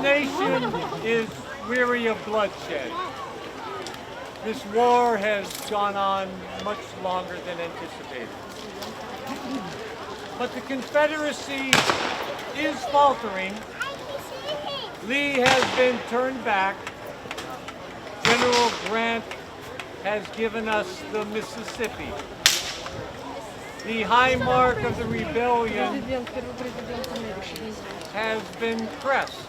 nation is weary of bloodshed. This war has gone on much longer than anticipated. But the Confederacy is faltering. Lee has been turned back. General Grant has given us the Mississippi. The high mark of the rebellion has been pressed.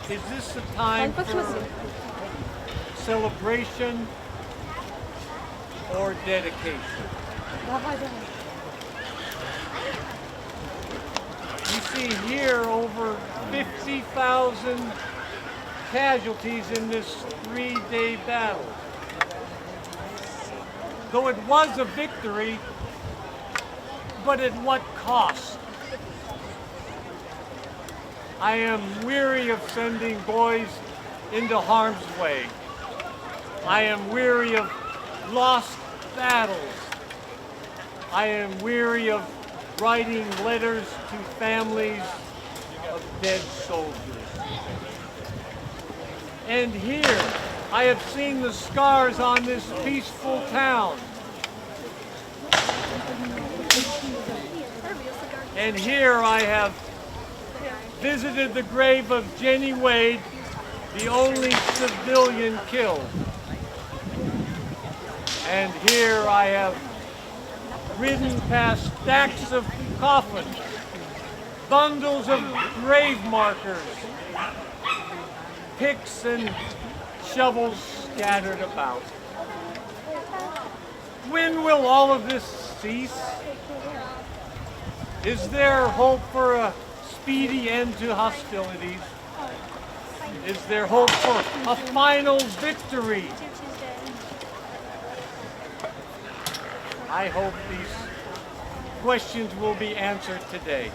Is this a time for celebration or dedication? You see here over 50,000 casualties in this three-day battle. Though it was a victory, but at what cost? I am weary of sending boys into harm's way. I am weary of lost battles. I am weary of writing letters to families of dead soldiers. And here, I have seen the scars on this peaceful town. And here I have visited the grave of Jenny Wade, the only civilian killed. And here I have ridden past stacks of coffins, bundles of grave markers, picks and shovels scattered about. When will all of this cease? Is there hope for a speedy end to hostilities? Is there hope for a final victory? I hope these questions will be answered today.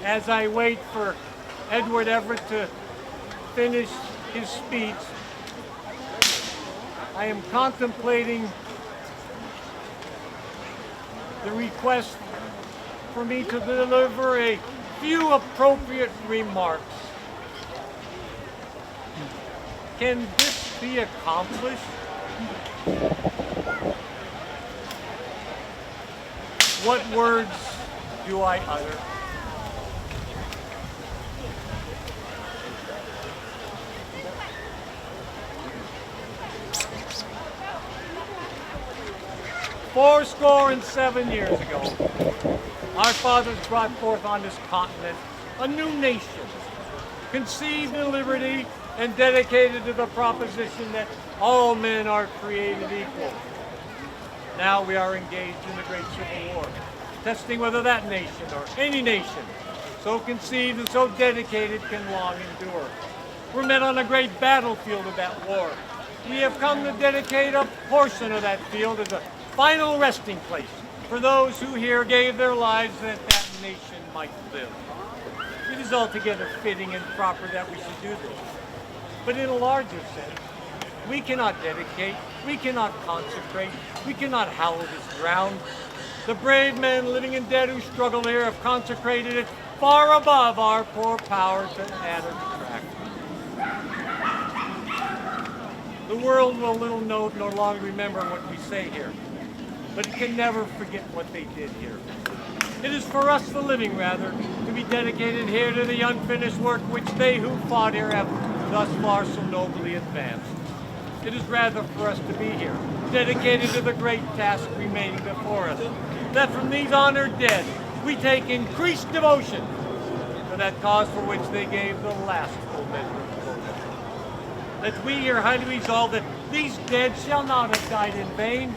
As I wait for Edward Everett to finish his speech, I am contemplating the request for me to deliver a few appropriate remarks. Can this be accomplished? What words do I utter? Fourscore and 7 years ago, our fathers brought forth on this continent a new nation, conceived in liberty and dedicated to the proposition that all men are created equal. Now we are engaged in the great Civil War, testing whether that nation or any nation so conceived and so dedicated can long endure. We're met on a great battlefield of that war. We have come to dedicate a portion of that field as a final resting place for those who here gave their lives that that nation might live. It is altogether fitting and proper that we should do this. But in a larger sense, we cannot dedicate, we cannot consecrate, we cannot hallow this ground. The brave men living and dead who struggle here have consecrated it far above our poor power to add or detract. The world will little note nor long remember what we say here, but it can never forget what they did here. It is for us, the living rather, to be dedicated here to the unfinished work which they who fought here have thus far so nobly advanced. It is rather for us to be here, dedicated to the great task remaining before us, that from these honored dead we take increased devotion to that cause for which they gave the last full measure of devotion. That we here highly resolve that these dead shall not have died in vain,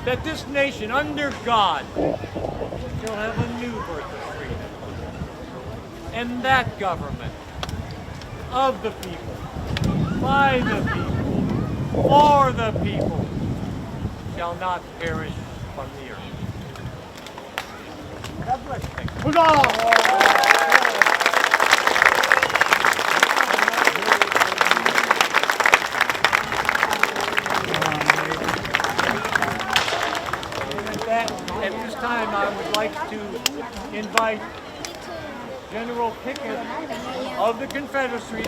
that this nation under God shall have a new birth of freedom, and that government of the people, by the people, for the people, shall not perish from the earth. God bless you. Huzzah! time, I would like to invite General Pickett of the Confederacy